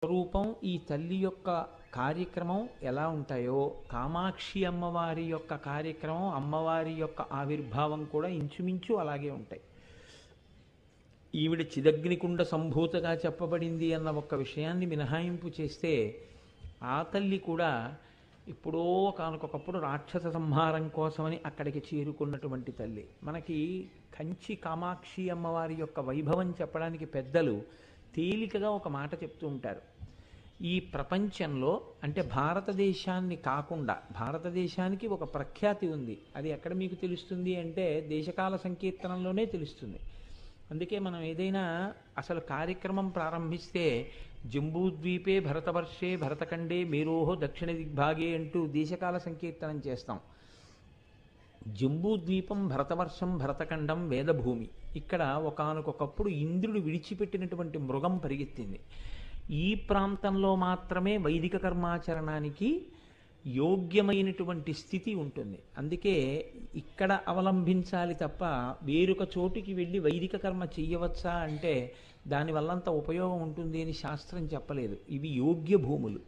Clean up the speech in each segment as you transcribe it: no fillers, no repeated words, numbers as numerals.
స్వరూపం ఈ తల్లి యొక్క కార్యక్రమం ఎలా ఉంటాయో కామాక్షి అమ్మవారి యొక్క కార్యక్రమం అమ్మవారి యొక్క ఆవిర్భావం కూడా ఇంచుమించు అలాగే ఉంటాయి. ఈవిడ చిదగ్నికుండ సంభూతగా చెప్పబడింది అన్న ఒక్క విషయాన్ని మినహాయింపు చేస్తే ఆ తల్లి కూడా ఇప్పుడో కానుకొకప్పుడు రాక్షస సంహారం కోసమని అక్కడికి చేరుకున్నటువంటి తల్లి. మనకి కంచి కామాక్షి అమ్మవారి యొక్క వైభవం చెప్పడానికి పెద్దలు తేలికగా ఒక మాట చెప్తూ ఉంటారు. ఈ ప్రపంచంలో అంటే భారతదేశాన్ని కాకుండా భారతదేశానికి ఒక ప్రఖ్యాతి ఉంది. అది ఎక్కడ మీకు తెలుస్తుంది అంటే దేశకాల సంకీర్తనంలోనే తెలుస్తుంది. అందుకే మనం ఏదైనా అసలు కార్యక్రమం ప్రారంభిస్తే జంబూద్వీపే భరతవర్షే భరతఖండే మేరోహో దక్షిణ దిగ్భాగే అంటూ దేశకాల సంకీర్తనం చేస్తాం. జంబూద్వీపం భరతవర్షం భరతఖండం వేదభూమి. ఇక్కడ ఒకానొకప్పుడు ఇంద్రుడు విడిచిపెట్టినటువంటి మృగం పరిగెత్తింది. ఈ ప్రాంతంలో మాత్రమే వైదిక కర్మాచరణానికి యోగ్యమైనటువంటి స్థితి ఉంటుంది. అందుకే ఇక్కడ అవలంబించాలి తప్ప వేరొక చోటికి వెళ్ళి వైదిక కర్మ చెయ్యవచ్చా అంటే దానివల్లంత ఉపయోగం ఉంటుంది అని శాస్త్రం చెప్పలేదు. ఇవి యోగ్య భూములు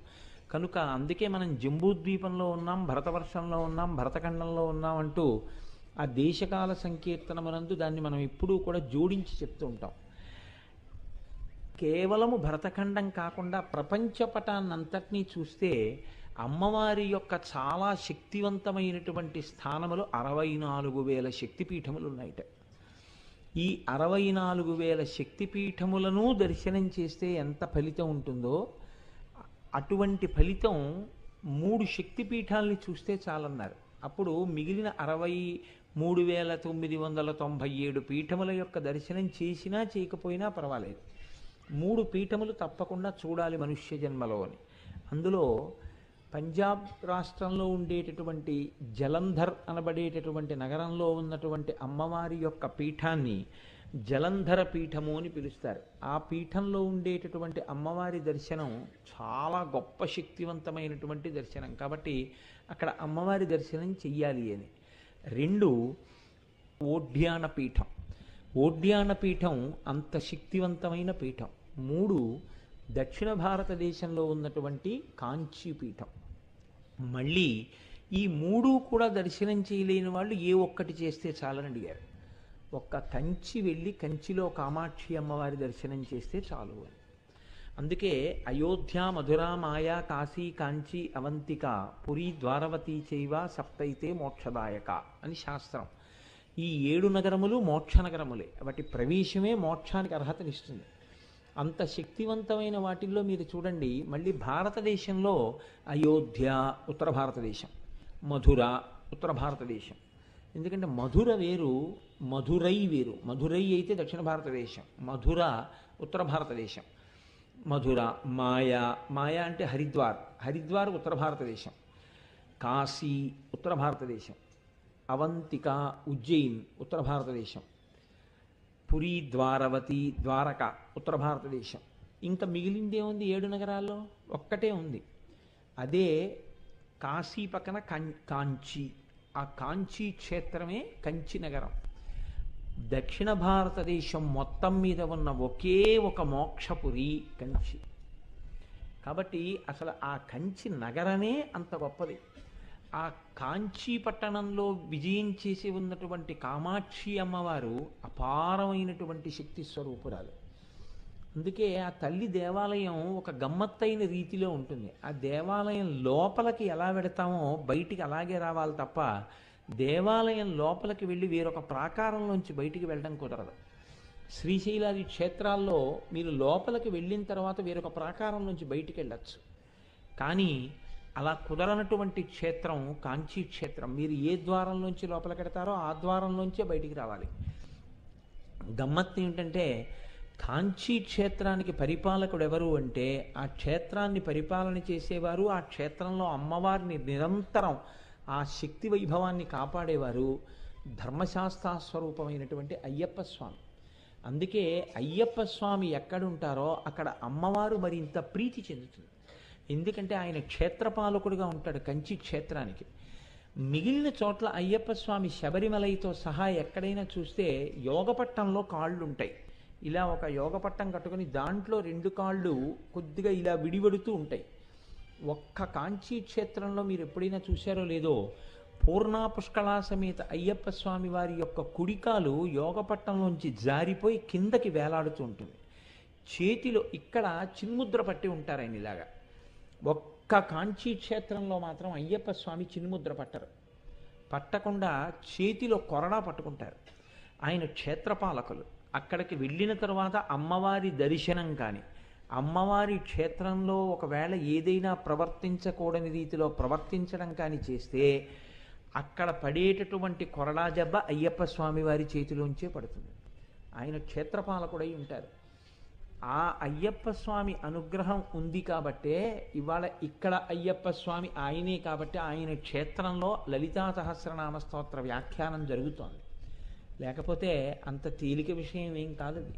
కనుక అందుకే మనం జంబూద్వీపంలో ఉన్నాం, భరతవర్షంలో ఉన్నాం, భరతఖండంలో ఉన్నాం అంటూ ఆ దేశకాల సంకీర్తనమునందు దాన్ని మనం ఎప్పుడూ కూడా జోడించి చెప్తూ ఉంటాం. కేవలము భరతఖండం కాకుండా ప్రపంచపటాన్నంతటినీ చూస్తే అమ్మవారి యొక్క చాలా శక్తివంతమైనటువంటి స్థానములు 64,000 శక్తిపీఠములు ఉన్నాయిట. ఈ 64,000 శక్తిపీఠములను దర్శనం చేస్తే ఎంత ఫలితం ఉంటుందో అటువంటి ఫలితం 3 శక్తిపీఠాలని చూస్తే చాలన్నారు. అప్పుడు మిగిలిన 63,997 పీఠముల యొక్క దర్శనం చేసినా చేయకపోయినా పర్వాలేదు. 3 పీఠములు తప్పకుండా చూడాలి మనుష్య జన్మలో అని. అందులో పంజాబ్ రాష్ట్రంలో ఉండేటటువంటి జలంధర్ అనబడేటటువంటి నగరంలో ఉన్నటువంటి అమ్మవారి యొక్క పీఠాన్ని జలంధర పీఠము అని పిలుస్తారు. ఆ పీఠంలో ఉండేటటువంటి అమ్మవారి దర్శనం చాలా గొప్ప శక్తివంతమైనటువంటి దర్శనం కాబట్టి అక్కడ అమ్మవారి దర్శనం చెయ్యాలి అని. 2 ఓడ్యాన పీఠం. ఓడ్యాన పీఠం అంత శక్తివంతమైన పీఠం. 3 దక్షిణ భారతదేశంలో ఉన్నటువంటి కాంచీ పీఠం. మళ్ళీ ఈ 3 కూడా దర్శనం చేయలేని వాళ్ళు ఏ ఒక్కటి చేస్తే చాలని అడిగారు. ఒక్క కంచి వెళ్ళి కంచిలో కామాక్షి అమ్మవారి దర్శనం చేస్తే చాలు అని. అందుకే అయోధ్య మధుర మాయా కాశీ కాంచీ అవంతిక పురీ ద్వారవతీ చైవ సప్తైతే మోక్షదాయక అని శాస్త్రం. ఈ 7 నగరములు మోక్ష నగరములే. వాటి ప్రవేశమే మోక్షానికి అర్హతనిస్తుంది. అంత శక్తివంతమైన వాటిల్లో మీరు చూడండి. మళ్ళీ భారతదేశంలో అయోధ్య ఉత్తర భారతదేశం, మధుర ఉత్తర భారతదేశం. ఎందుకంటే మధుర వేరు, మధురై వేరు. మధురై అయితే దక్షిణ భారతదేశం, మధుర ఉత్తర భారతదేశం. మధుర మాయా, మాయా అంటే హరిద్వార్, హరిద్వార్ ఉత్తర భారతదేశం. కాశీ ఉత్తర భారతదేశం. అవంతిక ఉజ్జయిన్ ఉత్తర భారతదేశం. పురీ ద్వారవతి ద్వారక ఉత్తర భారతదేశం. ఇంకా మిగిలిందే ఉంది 7 నగరాల్లో ఒక్కటే ఉంది. అదే కాశీ పక్కన కాంచీ. ఆ కాంచీ క్షేత్రమే కంచి నగరం. దక్షిణ భారతదేశం మొత్తం మీద ఉన్న ఒకే ఒక మోక్షపురి కంచి. కాబట్టి అసలు ఆ కంచి నగరమే అంత గొప్పది. ఆ కాంచీ పట్టణంలో విజయం చేసి ఉన్నటువంటి కామాక్షి అమ్మవారు అపారమైనటువంటి శక్తి స్వరూపురాలు. అందుకే ఆ తల్లి దేవాలయం ఒక గమ్మత్తైన రీతిలో ఉంటుంది. ఆ దేవాలయం లోపలికి ఎలా వెడతామో బయటికి అలాగే రావాలి తప్ప దేవాలయం లోపలికి వెళ్ళి వేరొక ప్రాకారంలోంచి బయటికి వెళ్ళడం కుదరదు. శ్రీశైలాది క్షేత్రాల్లో మీరు లోపలికి వెళ్ళిన తర్వాత వేరొక ప్రాకారం నుంచి బయటికి వెళ్ళచ్చు. కానీ అలా కుదరనటువంటి క్షేత్రం కాంచీ క్షేత్రం. మీరు ఏ ద్వారంలోంచి లోపలికి వెడతారో ఆ ద్వారంలోంచే బయటికి రావాలి. గమ్మత్తు ఏమిటంటే కాంచీ క్షేత్రానికి పరిపాలకుడు ఎవరు అంటే ఆ క్షేత్రాన్ని పరిపాలన చేసేవారు, ఆ క్షేత్రంలో అమ్మవారిని నిరంతరం ఆ శక్తి వైభవాన్ని కాపాడేవారు ధర్మశాస్త్ర స్వరూపమైనటువంటి అయ్యప్ప స్వామి. అందుకే అయ్యప్ప స్వామి ఎక్కడుంటారో అక్కడ అమ్మవారు మరింత ప్రీతి చెందుతుంది. ఎందుకంటే ఆయన క్షేత్రపాలకుడుగా ఉంటాడు కంచి క్షేత్రానికి. మిగిలిన చోట్ల అయ్యప్ప స్వామి శబరిమలైతో సహా ఎక్కడైనా చూస్తే యోగపట్టంలో కాళ్ళు ఉంటాయి, ఇలా ఒక యోగపట్టం కట్టుకుని దాంట్లో రెండు కాళ్ళు కొద్దిగా ఇలా విడివడుతూ ఉంటాయి. ఒక్క కాంచీ క్షేత్రంలో మీరు ఎప్పుడైనా చూశారో లేదో, పూర్ణా పుష్కళా సమేత అయ్యప్ప స్వామి వారి యొక్క కుడికాలు యోగపట్టంలోంచి జారిపోయి కిందకి వేలాడుతూ ఉంటుంది. చేతిలో ఇక్కడ చిన్ముద్ర పట్టి ఉంటారు ఆయన ఇలాగా. ఒక్క కాంచీ క్షేత్రంలో మాత్రం అయ్యప్ప స్వామి చిన్ముద్ర పట్టరు. పట్టకుండా చేతిలో కొరడా పట్టుకుంటారు. ఆయన క్షేత్రపాలకులు. అక్కడికి వెళ్ళిన తర్వాత అమ్మవారి దర్శనం కానీ, అమ్మవారి క్షేత్రంలో ఒకవేళ ఏదైనా ప్రవర్తించకూడని రీతిలో ప్రవర్తించడం కానీ చేస్తే అక్కడ పడేటటువంటి కొరడా దెబ్బ అయ్యప్ప స్వామి వారి చేతిలోంచే పడుతుంది. ఆయన క్షేత్రపాలకుడై ఉంటారు. ఆ అయ్యప్ప స్వామి అనుగ్రహం ఉంది కాబట్టే ఇవాళ ఇక్కడ అయ్యప్ప స్వామి ఆయనే కాబట్టి ఆయన క్షేత్రంలో లలితా సహస్రనామ స్తోత్ర వ్యాఖ్యానం జరుగుతోంది. లేకపోతే అంత తేలిక విషయం ఏం కాదు అది.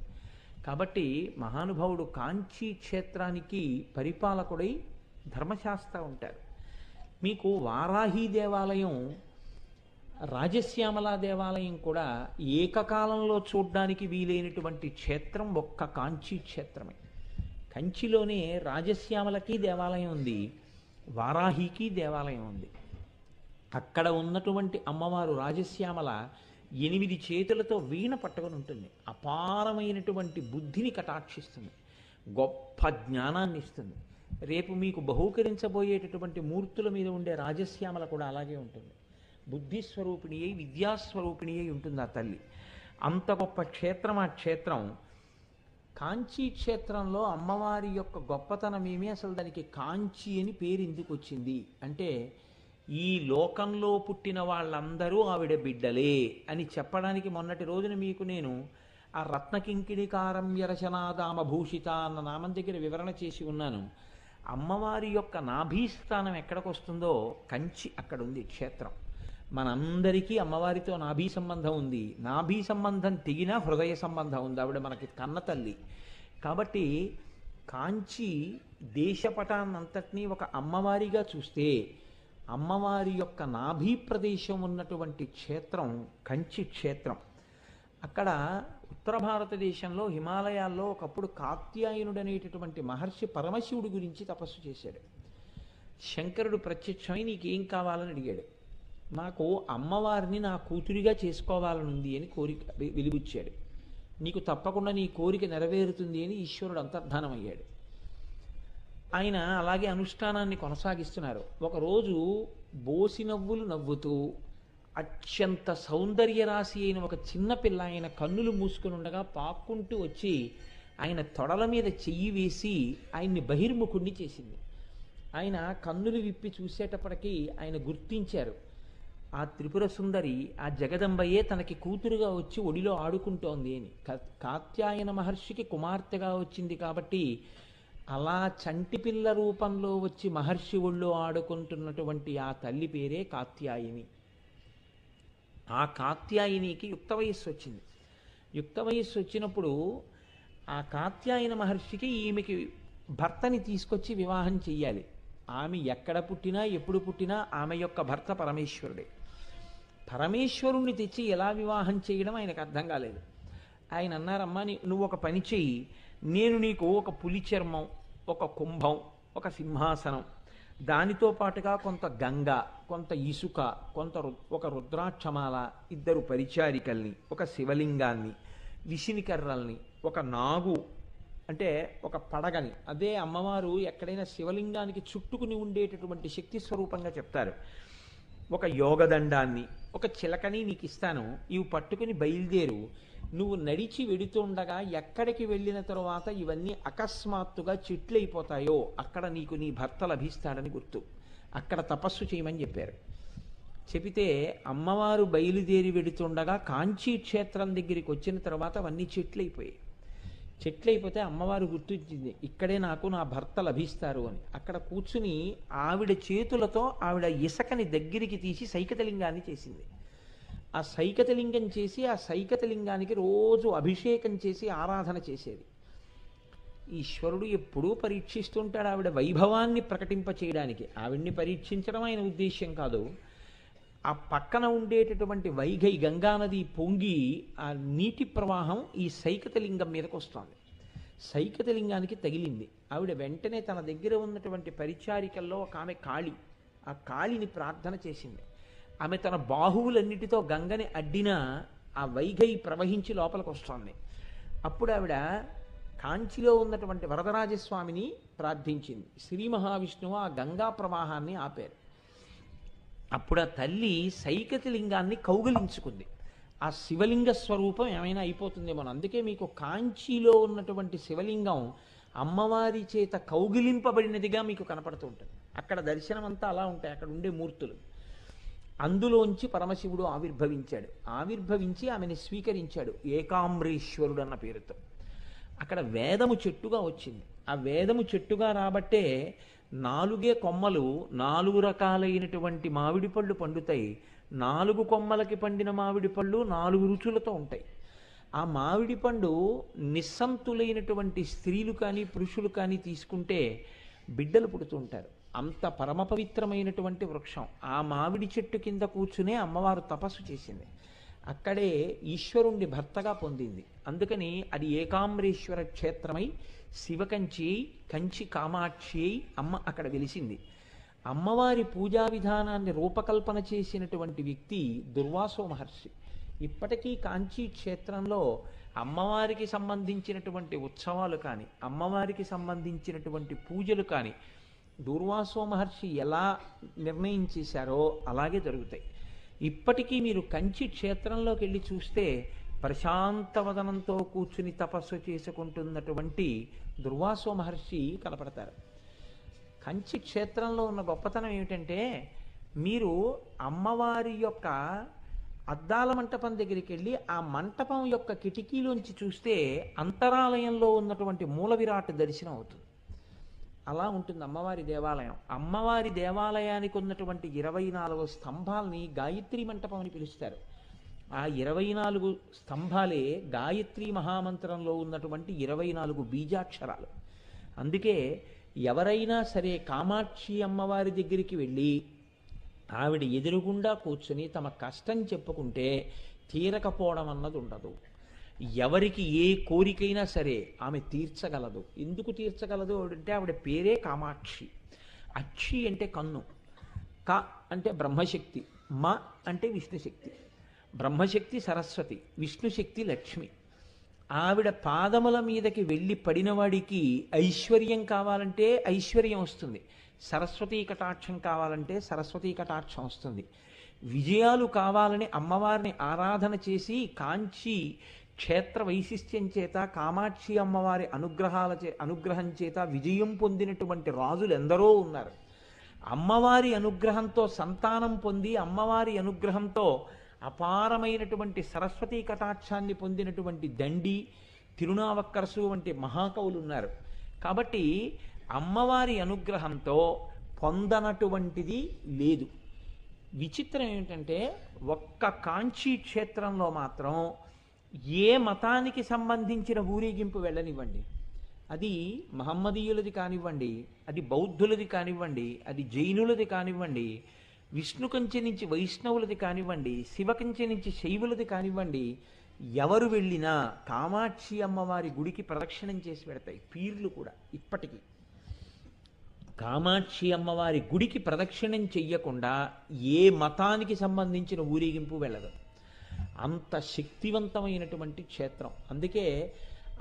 కాబట్టి మహానుభావుడు కాంచీ క్షేత్రానికి పరిపాలకుడై ధర్మశాస్త్ర ఉంటారు. మీకు వారాహి దేవాలయం, రాజశ్యామల దేవాలయం కూడా ఏకకాలంలో చూడ్డానికి వీలైనటువంటి క్షేత్రం ఒక్క కాంచీ క్షేత్రమే. కంచిలోనే రాజశ్యామలకి దేవాలయం ఉంది, వారాహికి దేవాలయం ఉంది. అక్కడ ఉన్నటువంటి అమ్మవారు రాజశ్యామల 8 చేతులతో వీణ పట్టుకొని ఉంటుంది. అపారమైనటువంటి బుద్ధిని కటాక్షిస్తుంది, గొప్ప జ్ఞానాన్ని ఇస్తుంది. రేపు మీకు బహూకరించబోయేటటువంటి మూర్తుల మీద ఉండే రాజశ్యామల కూడా అలాగే ఉంటుంది. బుద్ధిస్వరూపిణి అయి విద్యాస్వరూపిణి అయి ఉంటుంది ఆ తల్లి. అంత గొప్ప క్షేత్రం ఆ క్షేత్రం. కాంచీ క్షేత్రంలో అమ్మవారి యొక్క గొప్పతనం ఏమి, అసలు దానికి కాంచీ అని పేరు ఎందుకు వచ్చింది అంటే, ఈ లోకంలో పుట్టిన వాళ్ళందరూ ఆవిడ బిడ్డలే అని చెప్పడానికి మొన్నటి రోజున మీకు నేను ఆ రత్నకింకిణికారమ్య రచనాదామభూషిత అన్న నామం దగ్గర వివరణ చేసి ఉన్నాను. అమ్మవారి యొక్క నాభీస్థానం ఎక్కడికి వస్తుందో కంచి అక్కడ ఉంది క్షేత్రం. మనందరికీ అమ్మవారితో నాభీ సంబంధం ఉంది. నాభీ సంబంధం తెగినా హృదయ సంబంధం ఉంది. ఆవిడ మనకి కన్న తల్లి. కాబట్టి కాంచి దేశపటాన్నంతటినీ ఒక అమ్మవారిగా చూస్తే అమ్మవారి యొక్క నాభీ ప్రదేశం ఉన్నటువంటి క్షేత్రం కంచి క్షేత్రం. అక్కడ ఉత్తర భారతదేశంలో హిమాలయాల్లో ఒకప్పుడు కాత్యాయనుడు అనేటటువంటి మహర్షి పరమశివుడి గురించి తపస్సు చేశాడు. శంకరుడు ప్రత్యక్షమై నీకేం కావాలని అడిగాడు. నాకు అమ్మవారిని నా కూతురిగా చేసుకోవాలనుంది అని కోరిక వెలిబుచ్చాడు. నీకు తప్పకుండా నీ కోరిక నెరవేరుతుంది అని ఈశ్వరుడు అంతర్ధానమయ్యాడు. ఆయన అలాగే అనుష్ఠానాన్ని కొనసాగిస్తున్నారు. ఒకరోజు బోసి నవ్వులు నవ్వుతూ అత్యంత సౌందర్య రాశి అయిన ఒక చిన్న పిల్ల ఆయన కన్నులు మూసుకుని ఉండగా పాక్కుంటూ వచ్చి ఆయన తొడల మీద చెయ్యి వేసి ఆయన్ని బహిర్ముఖుణ్ణి చేసింది. ఆయన కన్నులు విప్పి చూసేటప్పటికీ ఆయన గుర్తించారు, ఆ త్రిపుర సుందరి, ఆ జగదంబయే తనకి కూతురుగా వచ్చి ఒడిలో ఆడుకుంటోంది అని. కాత్యాయన మహర్షికి కుమార్తెగా వచ్చింది కాబట్టి అలా చంటిపిల్ల రూపంలో వచ్చి మహర్షి ఒళ్ళో ఆడుకుంటున్నటువంటి ఆ తల్లి పేరే కాత్యాయిని. ఆ కాత్యాయినికి యుక్త వయస్సు వచ్చింది. యుక్త వయస్సు వచ్చినప్పుడు ఆ కాత్యాయన మహర్షికి ఈమెకి భర్తని తీసుకొచ్చి వివాహం చెయ్యాలి. ఆమె ఎక్కడ పుట్టినా ఎప్పుడు పుట్టినా ఆమె యొక్క భర్త పరమేశ్వరుడే. పరమేశ్వరుణ్ణి తెచ్చి ఎలా వివాహం చేయడం ఆయనకు అర్థం కాలేదు. ఆయన అన్నారమ్మా, నువ్వు ఒక పని చెయ్యి, నేను నీకు ఒక పులి చర్మం, ఒక కుంభం, ఒక సింహాసనం, దానితో పాటుగా కొంత గంగ, కొంత ఇసుక, ఒక రుద్రాక్షమాల, 2 పరిచారికల్ని, ఒక శివలింగాన్ని, విసినికర్రల్ని, ఒక నాగు అంటే ఒక పడగని, అదే అమ్మవారు ఎక్కడైనా శివలింగానికి చుట్టుకుని ఉండేటటువంటి శక్తి స్వరూపంగా చెప్తారు, ఒక యోగదండాన్ని, ఒక చిలకని నీకు ఇస్తాను, ఇవి పట్టుకుని బయలుదేరు. నువ్వు నడిచి వెడుతుండగా ఎక్కడికి వెళ్ళిన తరువాత ఇవన్నీ అకస్మాత్తుగా చెట్లయిపోతాయో అక్కడ నీకు నీ భర్త లభిస్తాడని గుర్తు. అక్కడ తపస్సు చేయమని చెప్పారు. చెబితే అమ్మవారు బయలుదేరి వెడుతుండగా కాంచీ క్షేత్రం దగ్గరికి వచ్చిన తర్వాత అవన్నీ చెట్లయిపోయాయి. చెట్లయిపోతే అమ్మవారు గుర్తించింది, ఇక్కడే నాకు నా భర్త లభిస్తారు అని. అక్కడ కూర్చుని ఆవిడ చేతులతో ఆవిడ ఇసకని దగ్గరికి తీసి సైకతలింగాన్ని చేసింది. ఆ సైకతలింగం చేసి ఆ సైకతలింగానికి రోజు అభిషేకం చేసి ఆరాధన చేసేది. ఈశ్వరుడు ఎప్పుడూ పరీక్షిస్తుంటాడు ఆవిడ వైభవాన్ని ప్రకటింప చేయడానికి. ఆవిడ్ని పరీక్షించడం ఆయన ఉద్దేశ్యం కాదు. ఆ పక్కన ఉండేటటువంటి వైఘై గంగానది పొంగి ఆ నీటి ప్రవాహం ఈ సైకతలింగం మీదకి వస్తుంది. సైకతలింగానికి తగిలింది. ఆవిడ వెంటనే తన దగ్గర ఉన్నటువంటి పరిచారికల్లో ఒక ఆమె కాళి, ఆ కాళిని ప్రార్థన చేసింది. ఆమె తన బాహువులన్నిటితో గంగని అడ్డినా ఆ వైఘై ప్రవహించి లోపలికి వస్తోంది. అప్పుడు ఆవిడ కాంచిలో ఉన్నటువంటి వరదరాజస్వామిని ప్రార్థించింది. శ్రీ మహావిష్ణువు ఆ గంగా ప్రవాహాన్ని ఆపారు. అప్పుడు ఆ తల్లి సైకతలింగాన్ని కౌగిలించుకుంది. ఆ శివలింగ స్వరూపం ఏమైనా అయిపోతుందేమో. అందుకే మీకు కాంచీలో ఉన్నటువంటి శివలింగం అమ్మవారి చేత కౌగిలింపబడినదిగా మీకు కనపడుతూ ఉంటుంది. అక్కడ దర్శనం అంతా అలా ఉంటాయి, అక్కడ ఉండే మూర్తులు. అందులోంచి పరమశివుడు ఆవిర్భవించాడు. ఆవిర్భవించి ఆమెను స్వీకరించాడు ఏకామ్రేశ్వరుడు అన్న పేరుతో. అక్కడ వేదము చెట్టుగా వచ్చింది. ఆ వేదము చెట్టుగా రాబట్టే 4 కొమ్మలు 4 రకాలైనటువంటి మామిడి పళ్ళు పండుతాయి. 4 కొమ్మలకి పండిన మామిడి పళ్ళు 4 రుచులతో ఉంటాయి. ఆ మామిడి పండు నిస్సంతులైనటువంటి స్త్రీలు కానీ పురుషులు కానీ తీసుకుంటే బిడ్డలు పుడుతూ ఉంటారు. అంత పరమ పవిత్రమైనటువంటి వృక్షం. ఆ మామిడి చెట్టు కింద కూర్చునే అమ్మవారు తపస్సు చేసింది. అక్కడే ఈశ్వరుణ్ణి భర్తగా పొందింది. అందుకని అది ఏకామ్రేశ్వర క్షేత్రమై శివకంచి కంచి కామాక్షి అయి అమ్మ అక్కడ వెలిసింది. అమ్మవారి పూజా విధానాన్ని రూపకల్పన చేసినటువంటి వ్యక్తి దుర్వాసో మహర్షి. ఇప్పటికీ కాంచీ క్షేత్రంలో అమ్మవారికి సంబంధించినటువంటి ఉత్సవాలు కానీ అమ్మవారికి సంబంధించినటువంటి పూజలు కానీ దూర్వాసో మహర్షి ఎలా నిర్ణయం చేశారో అలాగే జరుగుతాయి. ఇప్పటికీ మీరు కంచి క్షేత్రంలోకి వెళ్ళి చూస్తే ప్రశాంతవదనంతో కూర్చుని తపస్సు చేసుకుంటున్నటువంటి దుర్వాసో మహర్షి కనపడతారు. కంచి క్షేత్రంలో ఉన్న గొప్పతనం ఏమిటంటే, మీరు అమ్మవారి యొక్క అద్దాల మంటపం దగ్గరికి వెళ్ళి ఆ మంటపం యొక్క కిటికీలోంచి చూస్తే అంతరాలయంలో ఉన్నటువంటి మూల విరాట్ దర్శనం అవుతుంది. అలా ఉంటుంది అమ్మవారి దేవాలయం. అమ్మవారి దేవాలయానికి ఉన్నటువంటి 24 స్తంభాలని గాయత్రి మంటపం అని పిలుస్తారు. ఆ 24 స్తంభాలే గాయత్రి మహామంత్రంలో ఉన్నటువంటి 24 బీజాక్షరాలు. అందుకే ఎవరైనా సరే కామాక్షి అమ్మవారి దగ్గరికి వెళ్ళి ఆవిడ ఎదురుగుండా కూర్చుని తమ కష్టం చెప్పుకుంటే తీరకపోవడం అన్నది ఉండదు. ఎవరికి ఏ కోరికైనా సరే ఆమె తీర్చగలదు. ఎందుకు తీర్చగలదు అంటే ఆవిడ పేరే కామాక్షి. అక్షి అంటే కన్ను, క అంటే బ్రహ్మశక్తి, మ అంటే విష్ణుశక్తి. బ్రహ్మశక్తి సరస్వతి, విష్ణుశక్తి లక్ష్మి. ఆవిడ పాదముల మీదకి వెళ్ళి పడినవాడికి ఐశ్వర్యం కావాలంటే ఐశ్వర్యం వస్తుంది, సరస్వతీ కటాక్షం కావాలంటే సరస్వతీ కటాక్షం వస్తుంది. విజయాలు కావాలని అమ్మవారిని ఆరాధన చేసి కాంచి క్షేత్ర వైశిష్ట్యం చేత కామాక్షి అమ్మవారి అనుగ్రహం చేత విజయం పొందినటువంటి రాజులు ఎందరో ఉన్నారు. అమ్మవారి అనుగ్రహంతో సంతానం పొంది అమ్మవారి అనుగ్రహంతో అపారమైనటువంటి సరస్వతీ కటాక్షాన్ని పొందినటువంటి దండి, తిరునావక్కరసు వంటి మహాకవులు ఉన్నారు. కాబట్టి అమ్మవారి అనుగ్రహంతో పొందనటువంటిది లేదు. విచిత్రం ఏమిటంటే ఒక్క కాంచీ క్షేత్రంలో మాత్రం ఏ మతానికి సంబంధించిన ఊరేగింపు వెళ్ళనివ్వండి, అది మహమ్మదీయులది కానివ్వండి, అది బౌద్ధులది కానివ్వండి, అది జైనులది కానివ్వండి, విష్ణు కంచె నుంచి వైష్ణవులది కానివ్వండి, శివ కంచె నుంచి శైవులది కానివ్వండి, ఎవరు వెళ్ళినా కామాక్షి అమ్మవారి గుడికి ప్రదక్షిణం చేసి పెడతాయి. పీర్లు కూడా ఇప్పటికీ కామాక్షి అమ్మవారి గుడికి ప్రదక్షిణం చెయ్యకుండా ఏ మతానికి సంబంధించిన ఊరేగింపు వెళ్ళదు. అంత శక్తివంతమైనటువంటి క్షేత్రం. అందుకే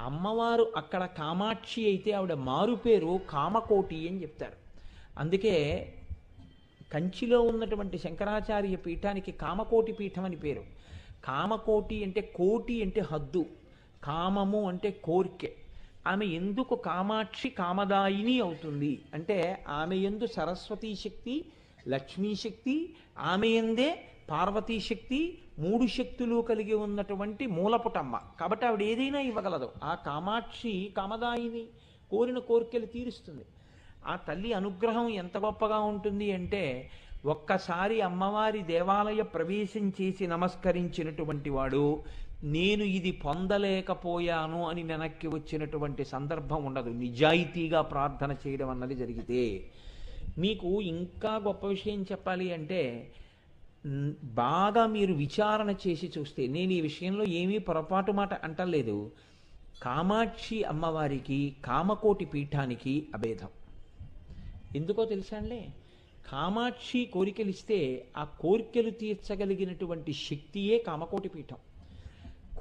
అమ్మవారు అక్కడ కామాక్షి అయితే ఆవిడ మారు పేరు కామకోటి అని చెప్తారు. అందుకే కంచిలో ఉన్నటువంటి శంకరాచార్య పీఠానికి కామకోటి పీఠం అని పేరు. కామకోటి అంటే కోటి అంటే హద్దు, కామము అంటే కోరికే. ఆమె ఎందుకు కామాక్షి కామదాయిని అవుతుంది అంటే ఆమె యందు సరస్వతీ శక్తి, లక్ష్మీశక్తి, ఆమె యందే పార్వతీ శక్తి, 3 శక్తులు కలిగి ఉన్నటువంటి మూలపుటమ్మ. కాబట్టి ఆవిడ ఏదైనా ఇవ్వగలదు. ఆ కామాక్షి కామదాయిని, కోరిన కోరికలు తీరుస్తుంది. ఆ తల్లి అనుగ్రహం ఎంత గొప్పగా ఉంటుంది అంటే ఒక్కసారి అమ్మవారి దేవాలయ ప్రవేశం చేసి నమస్కరించినటువంటి వాడు నేను ఇది పొందలేకపోయాను అని వెనక్కి వచ్చినటువంటి సందర్భం ఉండదు. నిజాయితీగా ప్రార్థన చేయడం అన్నది జరిగితే. మీకు ఇంకా గొప్ప విషయం చెప్పాలి అంటే బాగా మీరు విచారణ చేసి చూస్తే, నేను ఈ విషయంలో ఏమీ పొరపాటు మాట అంటలేదు, కామాక్షి అమ్మవారికి కామకోటి పీఠానికి అభేదం. ఎందుకో తెలుసా అండి? కామాక్షి కోరికలిస్తే ఆ కోరికలు తీర్చగలిగినటువంటి శక్తియే కామకోటి పీఠం.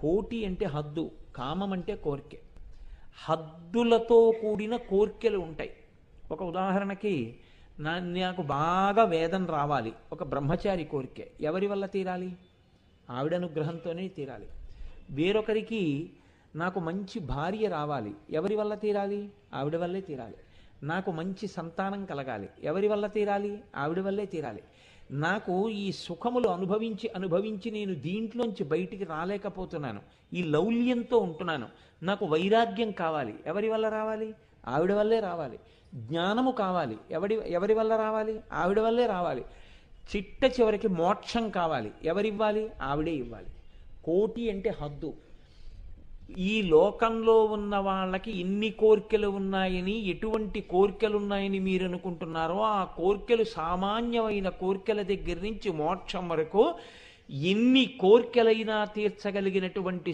కోటి అంటే హద్దు, కామం అంటే కోరిక. హద్దులతో కూడిన కోరికలు ఉంటాయి. ఒక ఉదాహరణకి, నాకు బాగా వేదం రావాలి, ఒక బ్రహ్మచారి కోరిక. ఎవరి వల్ల తీరాలి? ఆవిడ అనుగ్రహంతోనే తీరాలి. వేరొకరికి నాకు మంచి భార్య రావాలి, ఎవరి వల్ల తీరాలి? ఆవిడ వల్లే తీరాలి. నాకు మంచి సంతానం కలగాలి, ఎవరి వల్ల తీరాలి? ఆవిడ వల్లే తీరాలి. నాకు ఈ సుఖములు అనుభవించి నేను దీంట్లోంచి బయటికి రాలేకపోతున్నాను, ఈ లౌల్యంతో ఉంటున్నాను, నాకు వైరాగ్యం కావాలి, ఎవరి వల్ల రావాలి? ఆవిడ వల్లే రావాలి. జ్ఞానము కావాలి, ఎవరి వల్ల రావాలి? ఆవిడ వల్లే రావాలి. చిట్ట చివరికి మోక్షం కావాలి, ఎవరివ్వాలి? ఆవిడే ఇవ్వాలి. కోటి అంటే హద్దు. ఈ లోకంలో ఉన్న వాళ్ళకి ఇన్ని కోరికలు ఉన్నాయని, ఎటువంటి కోరికలు ఉన్నాయని మీరు అనుకుంటున్నారో ఆ కోరికలు సామాన్యమైన కోరికల దగ్గర నుంచి మోక్షం వరకు ఎన్ని కోరికలైనా తీర్చగలిగినటువంటి